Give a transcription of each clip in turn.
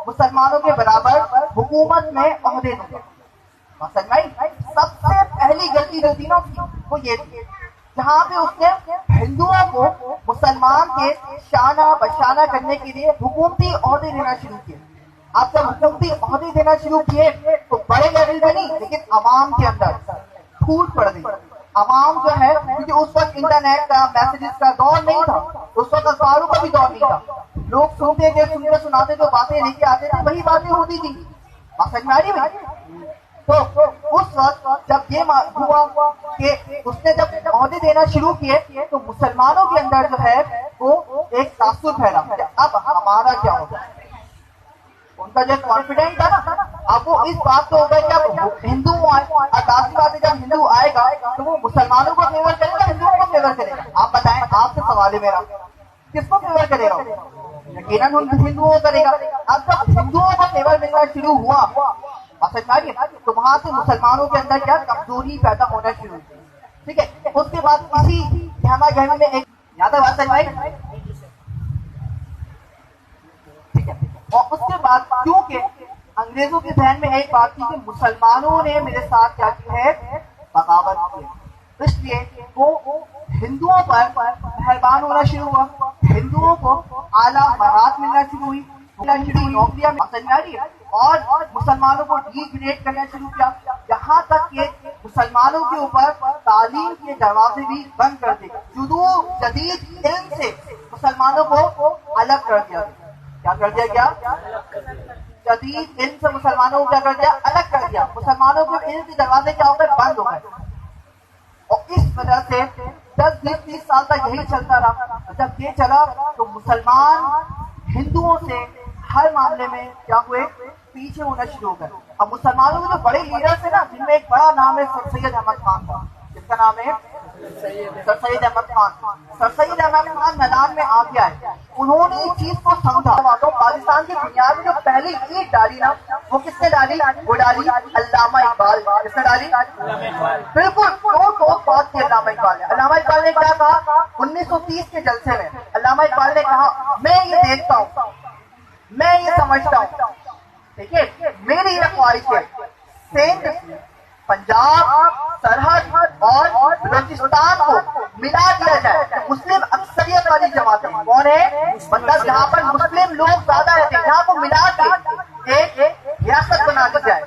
مسلمانوں کے برابر حکومت میں عہدے دوں گا. سب سے پہلی غلطی جو تھی نا وہ یہ تھی جہاں پہ اس نے ہندوؤں کو مسلمان کے شانہ بشانہ کرنے کے لیے حکومتی عہدے دینا شروع کیے. آپ جب حکومتی عہدے دینا شروع کیے تو بڑے لیول پہ نہیں لیکن عوام کے اندر پھوٹ پڑ گئی. عوام جو ہے کیونکہ اس وقت انٹرنیٹ کا میسجز کا دور نہیں تھا, اس وقت اخباروں کا بھی دور نہیں تھا. لوگ سنتے تھے, سنتے سناتے جو باتیں لے کے آتے تھے وہی باتیں ہوتی تھی. سمجھ میں آ رہی ہے؟ تو اس وقت جب یہ ہوا کہ اس نے جب عہدے دینا شروع کیے تو مسلمانوں کے اندر جو ہے وہ ایک تاثر پھیلا کہ اب ہمارا کیا ہوگا. ان کا جو کانفیڈنٹ تھا نا اب وہ اس بات کو ہوگا کہ اب ہندو آئے, اکاسی بات ہے جب ہندو آئے گا تو وہ مسلمانوں کو فیور کرے گا, ہندوؤں کو فیور کرے گا. آپ بتائیں, آپ سے سوال ہے میرا, کس کو فیور کرے گا؟ یقیناً ہندوؤں کو کرے گا. اب جب ہندوؤں کو فیور ملنا شروع ہوا تو وہاں سے مسلمانوں کے اندر کیا کمزوری پیدا ہونا شروع ہوئی. ٹھیک ہے, اس کے بعد اسی گہما گہمی میں ایک یاد ہے بات بھائی, ٹھیک ہے. اور اس کے بعد کیونکہ انگریزوں کے ذہن میں ایک بات تھی کہ مسلمانوں نے میرے ساتھ کیا کی ہے, بغاوت کی, اس لیے وہ ہندوؤں پر مہربان ہونا شروع ہوا. ہندوؤں کو اعلیٰ مراد ملنا شروع ہوئی, نوکریاں اور مسلمانوں کو ڈی گریڈ کرنا شروع کیا. یہاں تک کہ مسلمانوں کے اوپر تعلیم کے دروازے بھی بند کر دیے. جدید علم سے مسلمانوں کو الگ کر دیا. کیا کر دیا گیا؟ جدید علم سے مسلمانوں کو کیا کر دیا؟ الگ کر دیا. مسلمانوں کے علم کے دروازے کیا ہو گئے؟ بند ہو گئے. اور اس وجہ سے 10-20-30 سال تک یہی چلتا رہا. جب یہ چلا تو مسلمان ہندوؤں سے ہر معاملے میں کیا ہوئے, پیچھے ہونا شروع ہو گئے. اب مسلمانوں کے جو بڑے لیڈرز ہیں نا, جن میں ایک بڑا نام ہے سر سید احمد خان کا. جس کا نام ہے سر سید احمد خان. سر سید احمد خان میدان میں آ گیا ہے. انہوں نے اس چیز کو سمجھا. تو پاکستان کی بنیاد میں جو پہلی اینٹ ڈالی نا وہ کس نے ڈالی؟ وہ ڈالی علامہ اقبال. کس نے ڈالی؟ بالکل بات کی علامہ اقبال نے. علامہ اقبال نے کیا کہا 1930 کے جلسے میں؟ علامہ اقبال نے کہا میں یہ دیکھتا ہوں, میں یہ سمجھتا ہوں, ٹھیک ہے, میری یہ خواہش ہے سندھ, پنجاب, سرحد اور بلوچستان کو ملا دیا جائے. مسلم اکثریت والی جماعتیں کون ہے؟ مطلب جہاں پر مسلم لوگ زیادہ رہتے ہیں, یہاں کو ملا کے ایک ریاست بنا دی جائے.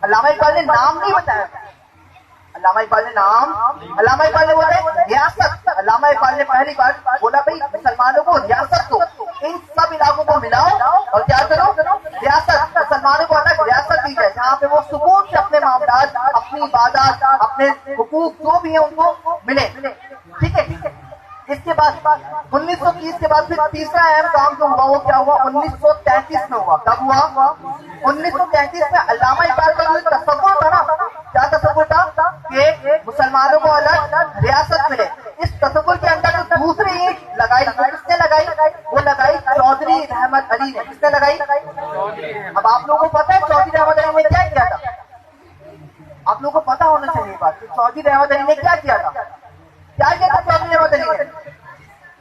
علامہ اقبال نے نام نہیں بتایا. علامہ اقبال نے علامہ اقبال نے بولا ریاست. علامہ اقبال نے پہلی بار بولا بھائی مسلمانوں کو ریاست کو, ان سب علاقوں کو ملاؤ اور کیا کرو, ریاست. مسلمانوں کو الگ ریاست دی جائے جہاں پہ وہ سکون سے اپنے معاملات, اپنی عبادات, اپنے حقوق جو بھی ہیں ان کو ملے. ٹھیک ہے. اس کے بعد 1930 کے بعد پھر تیسرا اہم کام جو ہوا وہ کیا ہوا؟ 1933 میں ہوا. کب ہوا؟ 1933 میں. علامہ اقبال کا جو تصور تھا نا, کیا تصور تھا کہ مسلمانوں کو الگ ریاست ملے. اس تصور کے اندر جو دوسری اینٹ لگائی, کس نے لگائی؟ وہ لگائی چودھری رحمت علی نے. کس نے لگائی؟ اب آپ لوگوں کو پتا ہے چودھری رحمت علی نے کیا کیا تھا؟ آپ لوگوں کو پتا ہونا چاہیے بات کہ چودھری رحمت علی نے کیا کیا تھا. کیا کیا تھا چودھری رحمت علی نے؟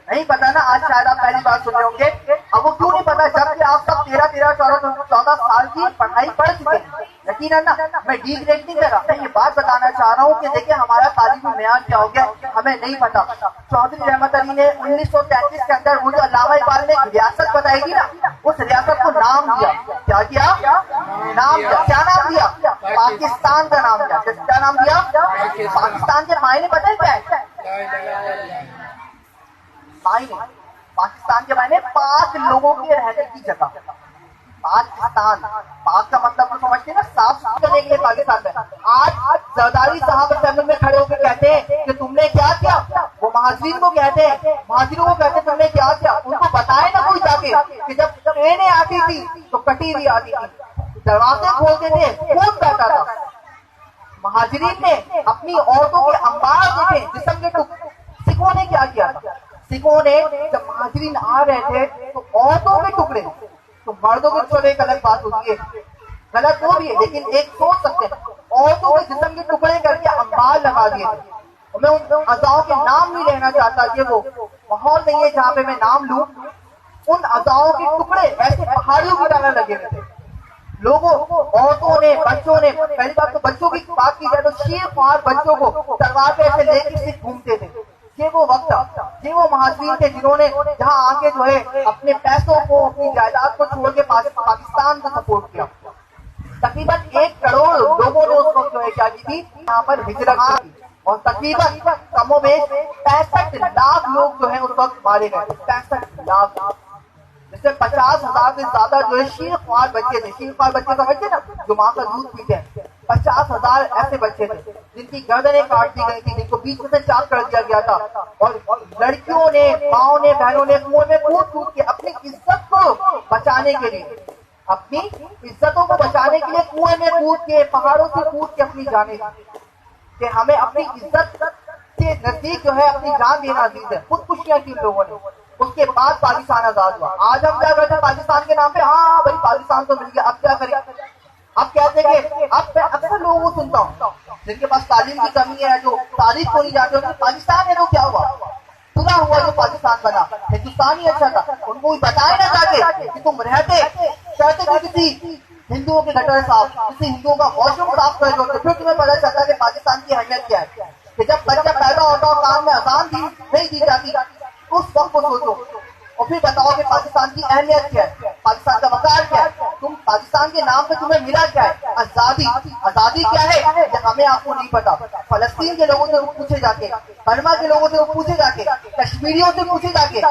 نہیں پتا نا, آج شاید آپ پہلی بار سن رہے ہوں گے. اب وہ کیوں نہیں پتا جب کہ آپ سب 13-14 سال کی پڑھائی پڑھ چکے ہیں. یقیناً نا میں ڈی گریڈ نہیں کر رہا, میں یہ بات بتانا چاہ رہا ہوں کہ دیکھیں ہمارا تعلیمی معیار کیا ہو گیا, ہمیں نہیں پتا. چودھری رحمت علی نے 1933 کے اندر وہ جو علامہ اقبال نے ریاست بتائی گی نا, اس ریاست کو نام دیا. کیا کیا؟ نام دیا. کیا نام دیا؟ پاکستان کا نام دیا. کیا نام دیا؟ پاکستان کے معنی پتہ ہے کیا ہے؟ پاکستان کے معنی پاک لوگوں کے رہنے کی جگہ. پاکستان, پاک کا مطلب تو سمجھتے ہیں نا, صاف کرنے کے لیے پاکستان میں. آج زرداری صاحب اسمبلی میں کھڑے ہو کے کہتے ہیں کہ تم نے کیا کیا. وہ مہاجرین کو کہتے ہیں, مہاجروں کو کہتے ہیں تم نے کیا کیا. ان کو بتائے نا کوئی جا کے کہ جب ٹرینیں آتی تھی تو کٹی ہوئی آتی تھی, دروازے کھولتے تھے, خون بہتا تھا. مہاجرین نے اپنی عورتوں کے انبار دیکھے, جسم کے ٹکڑے. سکھوں نے کیا کیا تھا؟ سکھوں نے جب مہاجرین آ رہے تھے تو عورتوں کے ٹکڑے, تو مردوں کے چلو ایک الگ بات ہوتی ہے, غلط وہ بھی ہے لیکن ایک سوچ سکتے ہیں, عورتوں کے جسم کے ٹکڑے کر کے انبار لگا دیے تھے. میں ان اعضاؤں کے نام نہیں لینا چاہتا, یہ وہ ماحول نہیں ہے جہاں پہ میں نام لوں. ان اعضاؤں کے ٹکڑے ایسے پہاڑیوں کی طرح لگے ہوئے تھے. لوگوں، عورتوں نے، بچوں نے، پہلی بات تو بچوں کی بات کی جائے تو شیر خوار بچوں کو تلوار پہ ایسے لے کے گھومتے تھے. یہ وہ وقت تھا، یہ وہ مہاجرین تھے جنہوں نے جہاں آگے جو ہے اپنے پیسوں کو، اپنی جائیداد کو چھوڑ کے پاکستان کو سپورٹ کیا. تقریباً 1 کروڑ لوگوں نے اس وقت جو ہے کیا کی تھی، یہاں پر ہجرت کی، اور تقریباً کم و بیش 65 لاکھ لوگ جو ہے اس وقت مارے گئے. 65 لاکھ، جس سے 50,000 سے زیادہ جو ہے شیر خوار بچے تھے. شیر خوار بچے تو بچے نا جو ماں کا دودھ پیتے ہیں. 50,000 ایسے بچے تھے جن کی گردنیں کاٹ دی گئی تھی، جن کو بیچ میں سے چاک کر دیا گیا تھا. اور لڑکیوں نے، ماؤں نے، بہنوں نے کنویں میں کود کے اپنی عزت کو بچانے کے لیے، اپنی عزتوں کو بچانے کے لیے کنویں میں کود کے، پہاڑوں سے کود کے اپنی جانیں کہ ہمیں اپنی عزت کے نزدیک جو ہے اپنی جان دینا عزیز ہے. خودکشیاں کی لوگوں نے. اس کے بعد پاکستان آزاد ہوا. آج ہم کیا کرتے ہیں پاکستان کے نام پہ، ہاں بھائی پاکستان تو مل گیا، اب کیا کریں. اب کہتے ہیں کہ اب میں اکثر لوگوں کو سنتا ہوں جن کے پاس تعلیم کی کمی ہے، جو تاریخ کو نہیں جانتے کہ پاکستان ہے تو کیا ہوا، خدا ہوا جو پاکستان بنا، ہندوستان ہی اچھا تھا. ان کو بتائے نہ جاتے کہ تم رہتے چاہتے کہ کسی ہندوؤں کے گٹر صاف، کسی ہندوؤں کا واش روم صاف کر دو، پھر تمہیں پتا چلتا کہ پاکستان کی اہمیت کیا ہے. کہ جب بچہ پیدا ہوتا اور کان میں اذان نہیں دی جاتی، اس وقت کو سوچو اور پھر بتاؤ کہ پاکستان کی اہمیت کیا ہے، پاکستان کا وقار کیا ہے. تم پاکستان کے نام پہ تمہیں ملا کیا ہے؟ آزادی. آزادی کیا ہے یہ ہمیں آپ کو نہیں پتا. فلسطین کے لوگوں سے پوچھے جا کے، برما کے لوگوں سے پوچھے جا کے، کشمیریوں سے پوچھے جا کے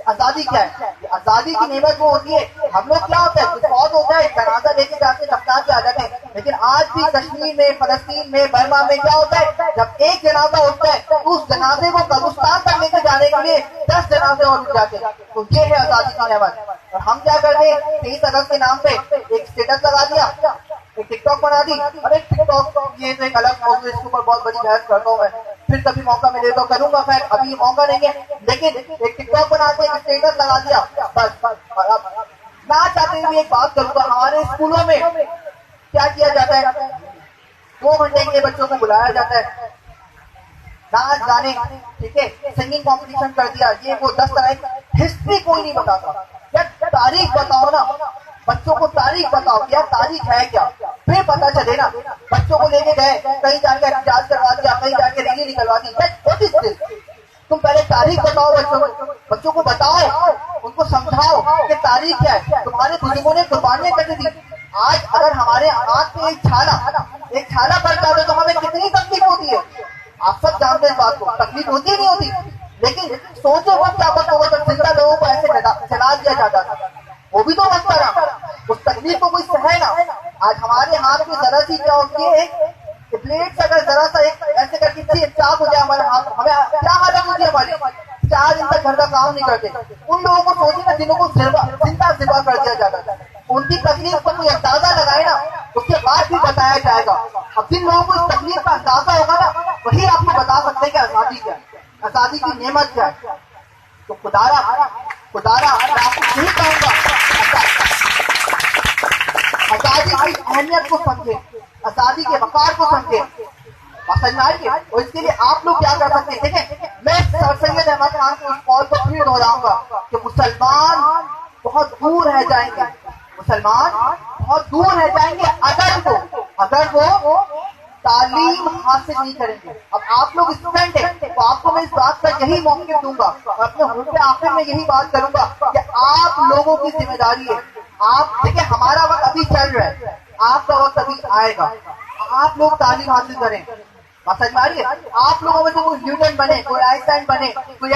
آزادی کیا ہے. آزادی کی نعمت وہ ہوتی ہے. ہم لوگ کیا ہوتا ہے، کچھ بہت ہوتا ہے، جنازہ لے کے جاتے دفنا کے آ جاتے ہیں. لیکن آج بھی کشمیر میں، فلسطین میں، برما میں کیا ہوتا ہے، جب ایک جنازہ ہوتا ہے تو اس جنازے کو قبرستان تک لے کے جانے کے لیے 10 جنازے اور اٹھ جاتے ہیں. تو یہ ہے آزادی کی نعمت. اور ہم کیا کرتے ہیں، 23 اگست کے نام پہ ایک اسٹیٹس لگا دیا، ایک ٹک ٹاک بنا دی. اور ایک ٹک ٹاک یہ تو ایک الگ موضوع، اس کے اوپر بہت بڑی بحث کرتا ہوں میں، پھر کبھی موقع ملے تو کروں گا. خیر ابھی یہ موقع نہیں ہے، لیکن ایک ٹک ٹاک بنا کے ایک اسٹیٹس لگا دیا بس. نہ چاہتے ہوئے ایک بات کروں گا، ہمارے اسکولوں میں کیا کیا جاتا ہے، 2 گھنٹے کے لیے بچوں کو بلایا جاتا ہے، ناچ گانے، ٹھیک ہے، سنگنگ کمپٹیشن کر دیا، یہ وہ 10 طرح کی. ہسٹری کوئی نہیں بتاتا. یا تاریخ بتاؤ نا، بچوں کو تاریخ بتاؤ، کیا تاریخ ہے کیا، پھر پتا چلے نا. بچوں کو لے کے گئے، کہیں جا کے احتجاج کروا دیا، کہیں جا کے ریلی نکلوا دی. تم پہلے تاریخ بتاؤ بچوں کو بتاؤ، ان کو سمجھاؤ کہ تاریخ کیا ہے. تمہارے بزرگوں نے قربانیاں کر دی. آج اگر ہمارے ہاتھ میں ایک چھالا پڑ جاتا ہے تو ہمیں کتنی تکلیف ہوتی ہے. آپ سب جانتے ہیں اس بات کو، تکلیف ہوتی نہیں ہوتی. لیکن سوچو وہ کیا وقت ہوگا جب زندہ لوگوں کو ایسے جلا دیا جاتا تھا. وہ بھی تو وقت تھا، اس تکلیف کو کوئی سہے نا. آج ہمارے ہاتھ میں ذرا سی کیا ہوتی ہے کہ پلیٹ سے اگر ذرا سا ایسے کر کے چاک ہو جائے ہمارے ہاتھ، ہمیں کیا حالت ہوتی ہے ہماری. 4 دن تک گھر کا کام نہیں کرتے. ان لوگوں کو سوچے نا جنہوں کو زندہ ذبح کر دیا جاتا ہے. ان کی تکلیف کا کوئی اندازہ لگائے نا، اس کے بعد بھی بتایا جائے گا. اب جن لوگوں کو اس تکلیف کا اندازہ ہوگا نا، وہی آپ کو بتا سکتے ہیں کہ آزادی کیا ہے، آزادی کی نعمت کیا ہے. تو خدارا میں آپ کو یہی کہوں گا، آزادی کی اہمیت کو سمجھے، آزادی کے وقار کو سمجھے. سمجھ آئیے. اور اس کے لیے آپ لوگ کیا کر سکتے ہیں، دیکھیں میں سر سید احمد خان کے اس قول کو پھر دہراؤں گا کہ مسلمان بہت دور رہ جائیں گے، مسلمان بہت دور رہ جائیں گے اگر وہ تعلیم حاصل نہیں کریں گے. اب آپ لوگ اسٹوڈنٹ ہیں تو آپ کو میں اس بات کا یہی موقع دوں گا، اور اپنے حلقے آخر میں یہی بات کروں گا کہ آپ لوگوں کی ذمہ داری ہے. آپ دیکھیں ہمارا وقت ابھی چل رہا ہے، آپ کا وقت ابھی آئے گا. آپ لوگ تعلیم حاصل کریں. سمجھ میں آ رہی ہے. آپ لوگوں میں سے کوئی نیوٹن بنے، کوئی آئنسٹائن بنے، کوئی